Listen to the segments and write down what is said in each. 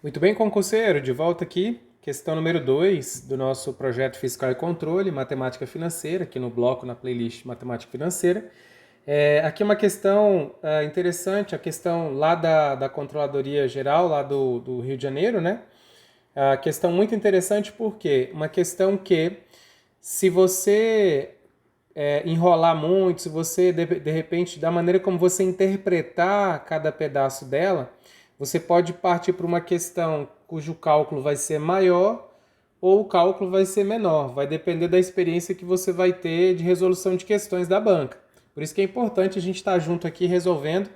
Muito bem, concurseiro, de volta aqui. Questão número 2 do nosso projeto Fiscal e Controle, Matemática Financeira, aqui no bloco, na playlist Matemática Financeira. Aqui uma questão interessante, a questão lá da Controladoria Geral, lá do Rio de Janeiro, né? A questão muito interessante porque uma questão que, se você enrolar muito, se você, de repente, da maneira como você interpretar cada pedaço dela, você pode partir para uma questão cujo cálculo vai ser maior ou o cálculo vai ser menor. Vai depender da experiência que você vai ter de resolução de questões da banca. Por isso que é importante a gente estar junto aqui resolvendo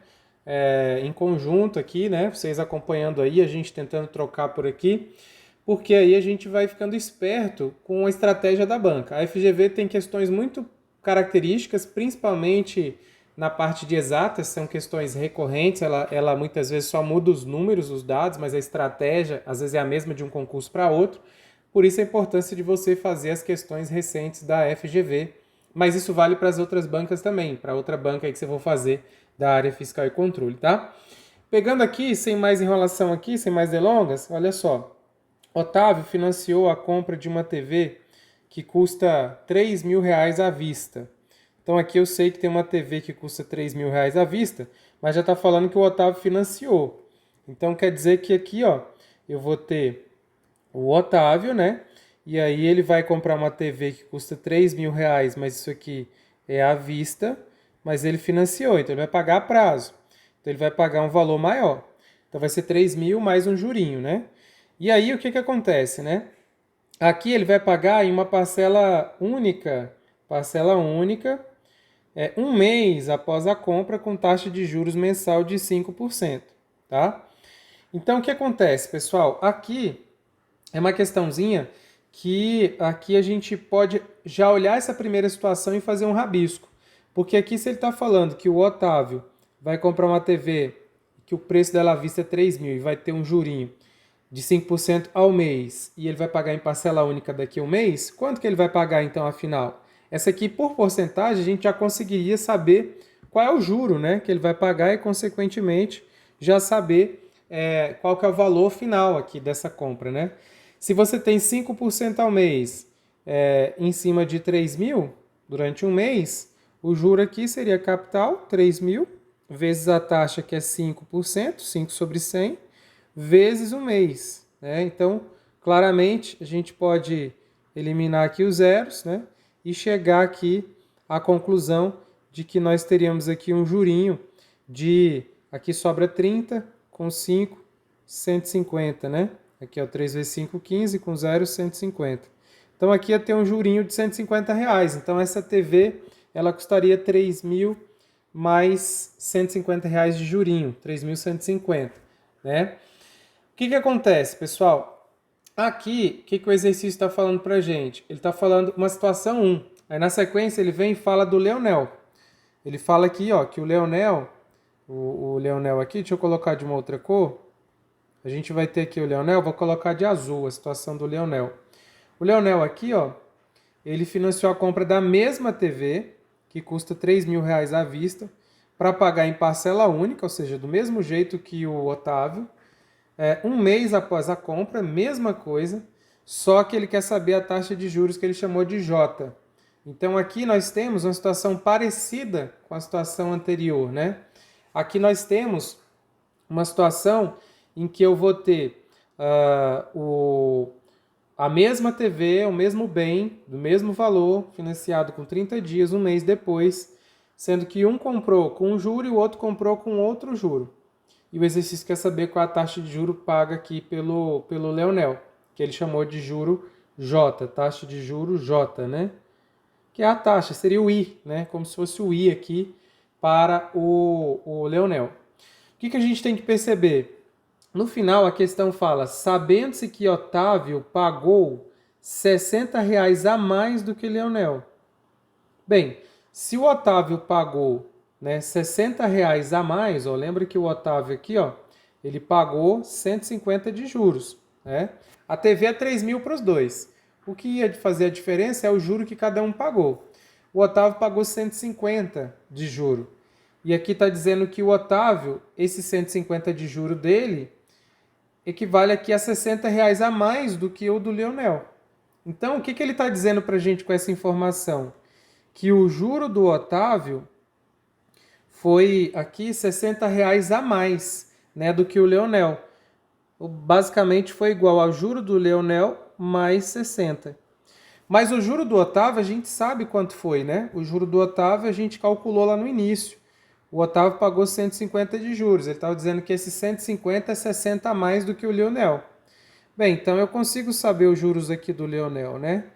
em conjunto aqui, né? Vocês acompanhando aí, a gente tentando trocar por aqui, porque aí a gente vai ficando esperto com a estratégia da banca. A FGV tem questões muito características, principalmente na parte de exatas, são questões recorrentes, ela muitas vezes só muda os números, os dados, mas a estratégia às vezes é a mesma de um concurso para outro. Por isso a importância de você fazer as questões recentes da FGV. Mas isso vale para as outras bancas também, para outra banca aí que você for fazer da área fiscal e controle, tá? Pegando aqui, sem mais enrolação aqui, sem mais delongas, olha só. Otávio financiou a compra de uma TV que custa R$ 3.000 à vista. Então aqui eu sei que tem uma TV que custa R$ 3.000 à vista, mas já está falando que o Otávio financiou. Então quer dizer que aqui, ó, eu vou ter o Otávio, né? E aí ele vai comprar uma TV que custa R$ 3.000, mas isso aqui é à vista, mas ele financiou, então ele vai pagar a prazo. Então ele vai pagar um valor maior. Então vai ser 3.000 mais um jurinho, né? E aí o que que acontece, né? Aqui ele vai pagar em uma parcela única, um mês após a compra com taxa de juros mensal de 5%, tá? Então o que acontece, pessoal? Aqui é uma questãozinha que aqui a gente pode já olhar essa primeira situação e fazer um rabisco. Porque aqui se ele está falando que o Otávio vai comprar uma TV que o preço dela à vista é 3.000 e vai ter um jurinho de 5% ao mês e ele vai pagar em parcela única daqui a um mês, quanto que ele vai pagar então afinal? Essa aqui por porcentagem a gente já conseguiria saber qual é o juro, né, que ele vai pagar e consequentemente já saber qual que é o valor final aqui dessa compra, né? Se você tem 5% ao mês em cima de 3.000 durante um mês, o juro aqui seria capital 3.000 vezes a taxa que é 5%, 5 sobre 100, vezes um mês, né? Então, claramente, a gente pode eliminar aqui os zeros, né? E chegar aqui à conclusão de que nós teríamos aqui um jurinho aqui sobra 30, com 5, 150, né? Aqui é o 3 vezes 5, 15, com 0, 150. Então aqui ia ter um jurinho de R$ 150. Então essa TV, ela custaria 3.000 mais R$ 150 de jurinho, 3.150, né? O que acontece, pessoal? Aqui, o que o exercício está falando para gente? Ele está falando uma situação 1. Aí na sequência ele vem e fala do Leonel. Ele fala aqui, ó, que o Leonel, o Leonel aqui, deixa eu colocar de uma outra cor. A gente vai ter aqui o Leonel, vou colocar de azul a situação do Leonel. O Leonel aqui, ó, ele financiou a compra da mesma TV, que custa R$ 3.000 à vista, para pagar em parcela única, ou seja, do mesmo jeito que o Otávio, um mês após a compra, mesma coisa, só que ele quer saber a taxa de juros que ele chamou de J. Então aqui nós temos uma situação parecida com a situação anterior, né? Aqui nós temos uma situação em que eu vou ter a mesma TV, o mesmo bem, do mesmo valor, financiado com 30 dias, um mês depois, sendo que um comprou com um juro e o outro comprou com outro juro. E o exercício quer saber qual a taxa de juro paga aqui pelo Leonel, que ele chamou de juro J, taxa de juro J, né? Que é a taxa, seria o I, né? Como se fosse o I aqui para o Leonel. O que a gente tem que perceber? No final, a questão fala, sabendo-se que Otávio pagou R$ 60 a mais do que Leonel. Bem, se o Otávio pagou, né, R$ 60 a mais, ó, lembra que o Otávio aqui, ó, ele pagou 150 de juros, né? A TV é 3.000 para os dois. O que ia fazer a diferença é o juro que cada um pagou. O Otávio pagou 150 de juro. E aqui está dizendo que o Otávio, esse 150 de juro dele, equivale aqui a R$ 60 a mais do que o do Leonel. Então, o que ele está dizendo para a gente com essa informação? Que o juro do Otávio foi aqui R$ 60 a mais, né, do que o Leonel. Basicamente foi igual ao juro do Leonel mais 60. Mas o juro do Otávio a gente sabe quanto foi, né? O juro do Otávio a gente calculou lá no início. O Otávio pagou 150 de juros. Ele estava dizendo que esse 150 é 60 a mais do que o Leonel. Bem, então eu consigo saber os juros aqui do Leonel, né?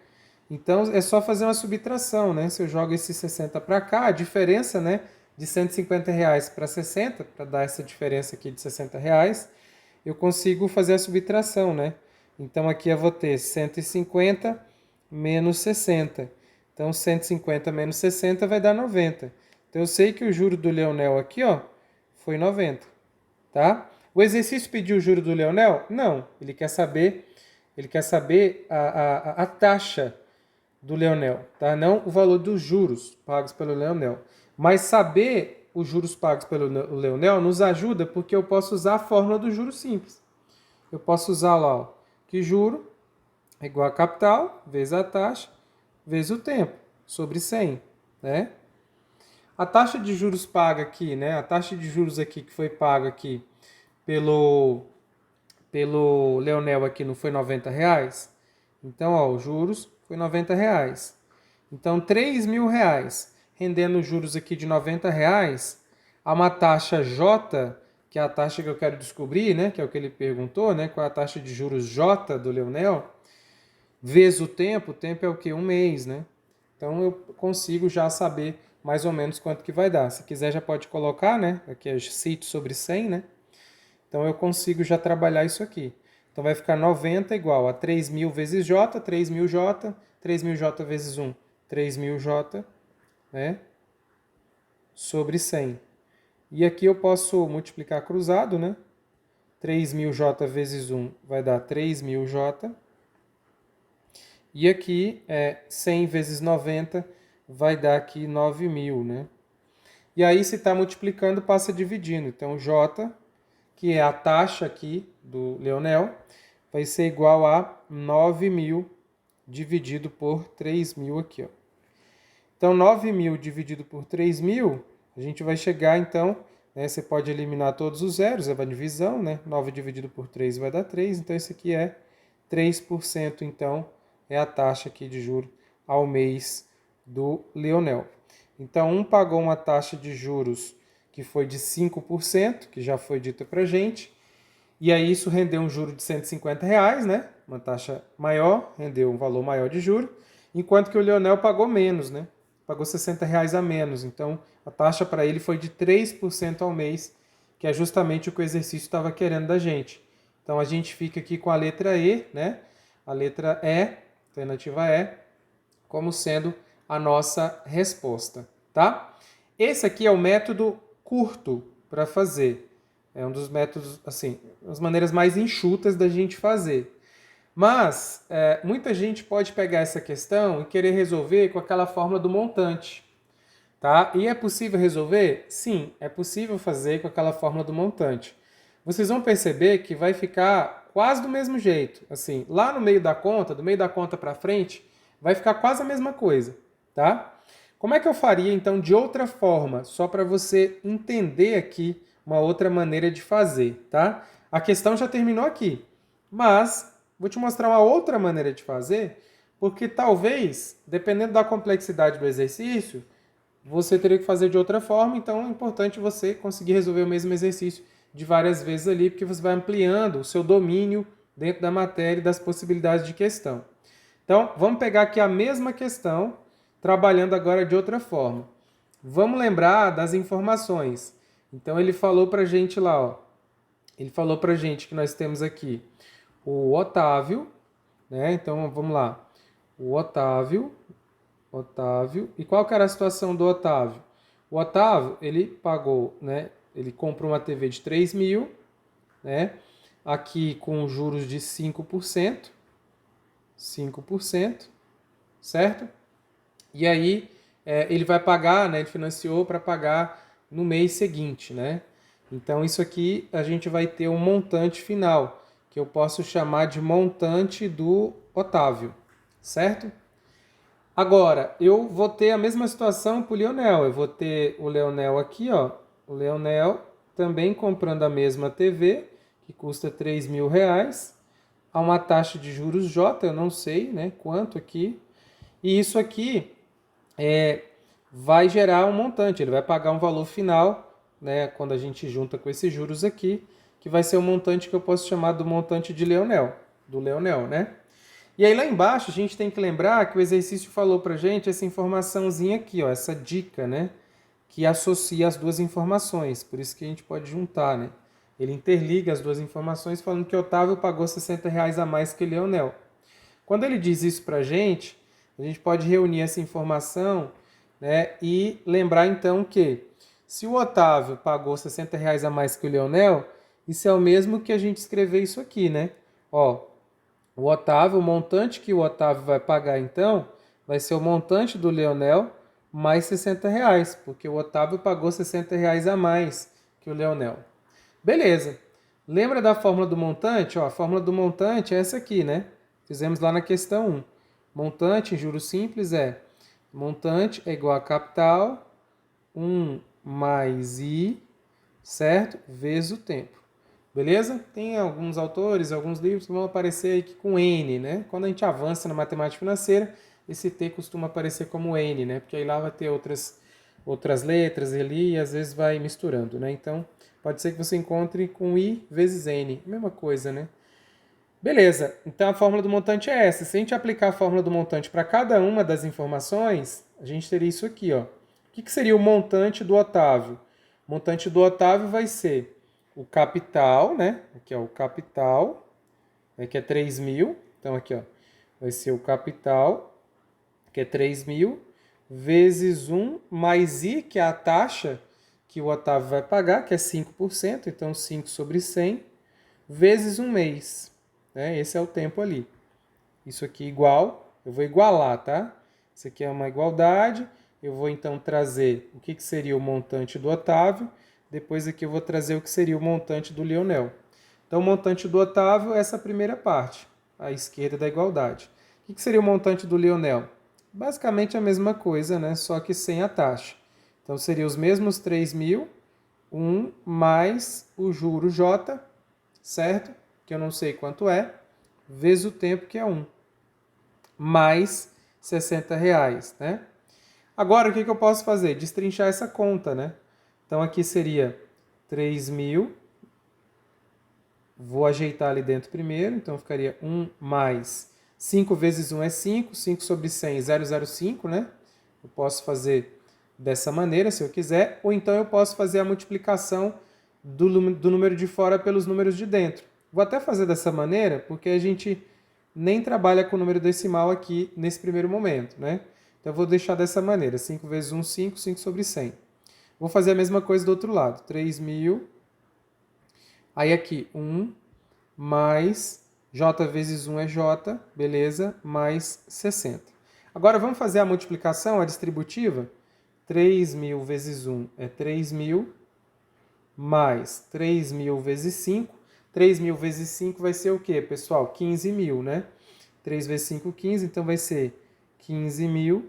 Então é só fazer uma subtração, né? Se eu jogo esse 60 para cá, a diferença, né, de R$ 150 para 60, para dar essa diferença aqui de R$ 60, eu consigo fazer a subtração, né? Então aqui eu vou ter 150 menos 60. Então 150 menos 60 vai dar 90. Então eu sei que o juro do Leonel aqui, ó, foi 90, tá? O exercício pediu o juro do Leonel? Não, ele quer saber a taxa do Leonel, tá? Não o valor dos juros pagos pelo Leonel. Mas saber os juros pagos pelo Leonel nos ajuda porque eu posso usar a fórmula do juro simples. Eu posso usar lá, ó, que juro é igual a capital vezes a taxa vezes o tempo sobre 100, né? A taxa de juros paga aqui, né? A taxa de juros aqui que foi paga aqui pelo Leonel aqui não foi R$ 90? Então, ó, os juros foi R$ 90. Então, R$ 3.000 rendendo juros aqui de R$ 90 a uma taxa J, que é a taxa que eu quero descobrir, né? Que é o que ele perguntou, né? Qual é a taxa de juros J do Leonel? Vezes o tempo é o quê? Um mês, né? Então, eu consigo já saber mais ou menos quanto que vai dar. Se quiser, já pode colocar, né? Aqui é sítio sobre 100, né? Então, eu consigo já trabalhar isso aqui. Então, vai ficar 90 igual a 3.000 vezes J, 3.000J, 3.000J vezes 1, 3.000J, né? Sobre 100. E aqui eu posso multiplicar cruzado, né? 3.000J vezes 1 vai dar 3.000J. E aqui, 100 vezes 90 vai dar aqui 9.000, né? E aí, se está multiplicando, passa dividindo. Então, J, que é a taxa aqui do Leonel, vai ser igual a 9.000 dividido por 3.000 aqui, ó. Então, 9.000 dividido por 3.000, a gente vai chegar, então, né, você pode eliminar todos os zeros, é uma divisão, né? 9 dividido por 3 vai dar 3, então esse aqui é 3%, então, é a taxa aqui de juros ao mês do Leonel. Então, um pagou uma taxa de juros que foi de 5%, que já foi dita para gente, e aí isso rendeu um juro de R$ 150, né? Uma taxa maior, rendeu um valor maior de juro, enquanto que o Leonel pagou menos, né? Pagou R$ 60 a menos. Então, a taxa para ele foi de 3% ao mês, que é justamente o que o exercício estava querendo da gente. Então, a gente fica aqui com a letra E, né? A letra E, alternativa E, como sendo a nossa resposta, tá? Esse aqui é o método curto para fazer. É um dos métodos, assim, as maneiras mais enxutas da gente fazer. Mas muita gente pode pegar essa questão e querer resolver com aquela fórmula do montante, tá? E é possível resolver? Sim, é possível fazer com aquela fórmula do montante. Vocês vão perceber que vai ficar quase do mesmo jeito. Assim, lá no meio da conta, do meio da conta para frente, vai ficar quase a mesma coisa, tá? Como é que eu faria, então, de outra forma? Só para você entender aqui uma outra maneira de fazer, tá? A questão já terminou aqui, mas vou te mostrar uma outra maneira de fazer, porque talvez, dependendo da complexidade do exercício, você teria que fazer de outra forma, então é importante você conseguir resolver o mesmo exercício de várias vezes ali, porque você vai ampliando o seu domínio dentro da matéria e das possibilidades de questão. Então, vamos pegar aqui a mesma questão, trabalhando agora de outra forma. Vamos lembrar das informações. Então, ele falou para a gente lá, ó. Ele falou para a gente que nós temos aqui o Otávio, né? Então, vamos lá. O Otávio. E qual que era a situação do Otávio? O Otávio, ele pagou, né? Ele comprou uma TV de 3.000, né? Aqui com juros de 5%, certo? E aí ele vai pagar, né? Ele financiou para pagar no mês seguinte, né? Então isso aqui a gente vai ter um montante final, que eu posso chamar de montante do Otávio, certo? Agora, eu vou ter a mesma situação para o Leonel. Eu vou ter o Leonel aqui, ó. O Leonel também comprando a mesma TV, que custa R$ 3.000, a uma taxa de juros J, eu não sei, né, quanto aqui. E isso aqui vai gerar um montante, ele vai pagar um valor final, né, quando a gente junta com esses juros aqui, que vai ser o montante que eu posso chamar do montante de Leonel, do Leonel, né? E aí lá embaixo a gente tem que lembrar que o exercício falou pra gente essa informaçãozinha aqui, ó, essa dica, né, que associa as duas informações, por isso que a gente pode juntar, né? Ele interliga as duas informações falando que Otávio pagou R$ 60 a mais que Leonel. Quando ele diz isso pra gente, a gente pode reunir essa informação, né, e lembrar então que se o Otávio pagou R$ 60 a mais que o Leonel, isso é o mesmo que a gente escrever isso aqui, né? Ó, o Otávio, o montante que o Otávio vai pagar então, vai ser o montante do Leonel mais R$ 60, porque o Otávio pagou R$ 60 a mais que o Leonel. Beleza. Lembra da fórmula do montante? Ó, a fórmula do montante é essa aqui, né? Fizemos lá na questão 1. Montante em juros simples é montante é igual a capital 1 mais I, certo? Vezes o tempo. Beleza? Tem alguns autores, alguns livros que vão aparecer aqui com N, né? Quando a gente avança na matemática financeira, esse T costuma aparecer como N, né? Porque aí lá vai ter outras letras ali e às vezes vai misturando, né? Então, pode ser que você encontre com I vezes N, mesma coisa, né? Beleza, então a fórmula do montante é essa. Se a gente aplicar a fórmula do montante para cada uma das informações, a gente teria isso aqui, ó. O que seria o montante do Otávio? O montante do Otávio vai ser o capital, né? Aqui é o capital, que é 3.000. Então aqui, ó, vai ser o capital, que é 3.000, vezes 1 mais I, que é a taxa que o Otávio vai pagar, que é 5%, então 5 sobre 100, vezes um mês. Né? Esse é o tempo ali. Isso aqui igual, eu vou igualar, tá? Isso aqui é uma igualdade, eu vou então trazer o que seria o montante do Otávio, depois aqui eu vou trazer o que seria o montante do Leonel. Então o montante do Otávio é essa primeira parte, à esquerda da igualdade. O que seria o montante do Leonel? Basicamente a mesma coisa, né? Só que sem a taxa. Então seria os mesmos 3.000, 1 mais o juro J, certo? Que eu não sei quanto é, vezes o tempo, que é 1, mais R$ 60, né? Agora, o que eu posso fazer? Destrinchar essa conta, né? Então, aqui seria 3.000, vou ajeitar ali dentro primeiro, então ficaria 1 mais 5 vezes 1 é 5, 5 sobre 100, 0,05, né? Eu posso fazer dessa maneira, se eu quiser, ou então eu posso fazer a multiplicação do número de fora pelos números de dentro. Vou até fazer dessa maneira, porque a gente nem trabalha com o número decimal aqui nesse primeiro momento, né? Então eu vou deixar dessa maneira, 5 vezes 1, 5, 5 sobre 100. Vou fazer a mesma coisa do outro lado, 3.000, aí aqui 1 mais J vezes 1 é J, beleza, mais 60. Agora vamos fazer a multiplicação, a distributiva. 3.000 vezes 1 é 3.000, mais 3.000 vezes 5. 3.000 vezes 5 vai ser o quê, pessoal? 15.000, né? 3 vezes 5, 15, então vai ser 15.000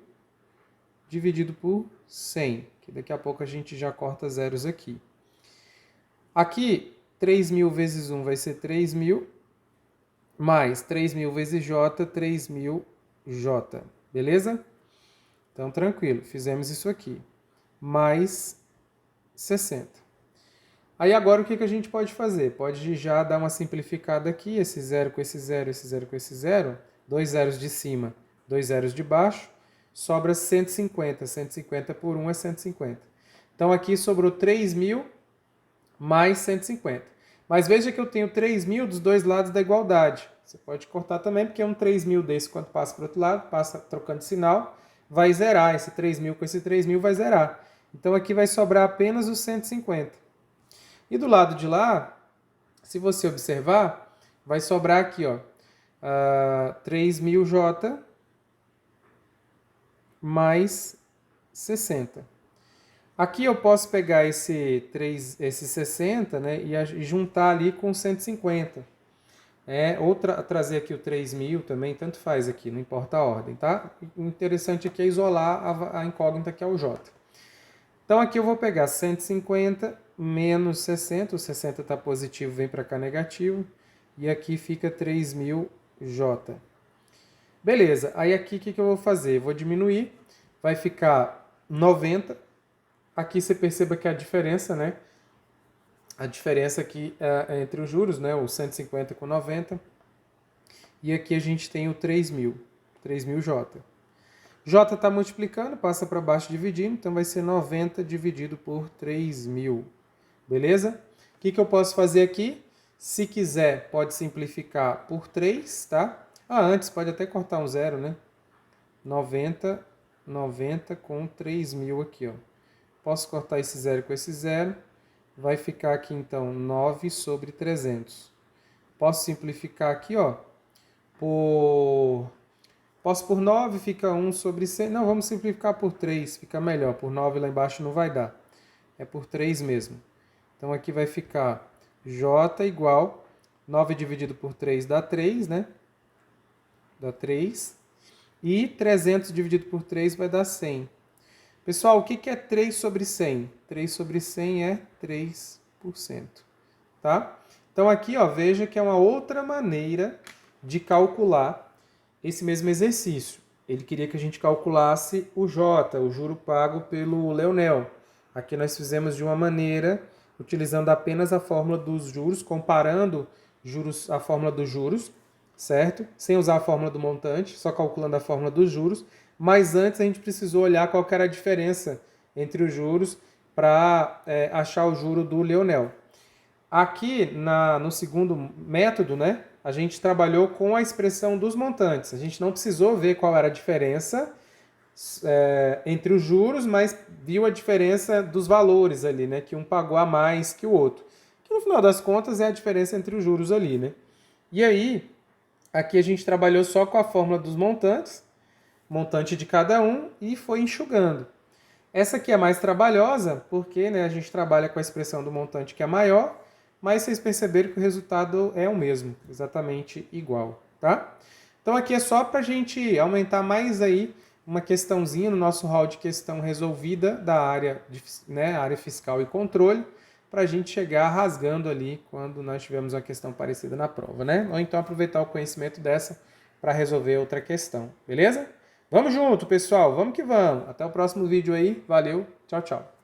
dividido por 100, que daqui a pouco a gente já corta zeros aqui. Aqui, 3.000 vezes 1 vai ser 3.000, mais 3.000 vezes J, 3.000 J, beleza? Então, tranquilo, fizemos isso aqui. Mais 60. Aí agora o que a gente pode fazer? Pode já dar uma simplificada aqui, esse zero com esse zero, esse zero com esse zero, 2 zeros de cima, 2 zeros de baixo, sobra 150. 150 por 1 é 150. Então aqui sobrou 3.000 mais 150. Mas veja que eu tenho 3.000 dos dois lados da igualdade. Você pode cortar também, porque um 3.000 desse, quando passa para o outro lado, passa trocando de sinal, vai zerar. Esse 3.000 com esse 3.000 vai zerar. Então aqui vai sobrar apenas os 150. E do lado de lá, se você observar, vai sobrar aqui, ó, 3.000J mais 60. Aqui eu posso pegar esse 60, né, e juntar ali com 150. ou trazer aqui o 3.000 também, tanto faz aqui, não importa a ordem, tá? O interessante aqui é isolar a incógnita que é o J. Então aqui eu vou pegar 150 menos 60, o 60 está positivo, vem para cá negativo, e aqui fica 3.000J. Beleza, aí aqui o que eu vou fazer? Eu vou diminuir, vai ficar 90. Aqui você perceba que a diferença, né? A diferença aqui é entre os juros, né? O 150 com 90. E aqui a gente tem o 3.000, 3.000J. J está multiplicando, passa para baixo dividindo, então vai ser 90 dividido por 3.000. Beleza? O que eu posso fazer aqui? Se quiser, pode simplificar por 3, tá? Antes pode até cortar um zero, né? 90 com 3.000 aqui, ó. Posso cortar esse zero com esse zero. Vai ficar aqui, então, 9 sobre 300. Posso simplificar aqui, ó. Posso por 9, fica 1 sobre 100. Não, vamos simplificar por 3, fica melhor. Por 9 lá embaixo não vai dar. É por 3 mesmo. Então, aqui vai ficar J igual 9 dividido por 3 dá 3, né? Dá 3. E 300 dividido por 3 vai dar 100. Pessoal, o que é 3 sobre 100? 3 sobre 100 é 3%. Tá? Então, aqui, ó, veja que é uma outra maneira de calcular esse mesmo exercício. Ele queria que a gente calculasse o J, o juro pago pelo Leonel. Aqui nós fizemos de uma maneira, utilizando apenas a fórmula dos juros, comparando a fórmula dos juros, certo? Sem usar a fórmula do montante, só calculando a fórmula dos juros. Mas antes a gente precisou olhar qual que era a diferença entre os juros para achar o juro do Leonel. Aqui no segundo método, né, a gente trabalhou com a expressão dos montantes. A gente não precisou ver qual era a diferença entre os juros, mas viu a diferença dos valores ali, né, que um pagou a mais que o outro. Que no final das contas é a diferença entre os juros ali, né? E aí, aqui a gente trabalhou só com a fórmula dos montantes, montante de cada um, e foi enxugando. Essa aqui é mais trabalhosa, porque, né, a gente trabalha com a expressão do montante que é maior, mas vocês perceberam que o resultado é o mesmo, exatamente igual, tá? Então aqui é só para a gente aumentar mais aí uma questãozinha no nosso hall de questão resolvida da área, área fiscal e controle, para a gente chegar rasgando ali quando nós tivermos uma questão parecida na prova, né? Ou então aproveitar o conhecimento dessa para resolver outra questão, beleza? Vamos junto, pessoal, vamos que vamos. Até o próximo vídeo aí, valeu, tchau, tchau.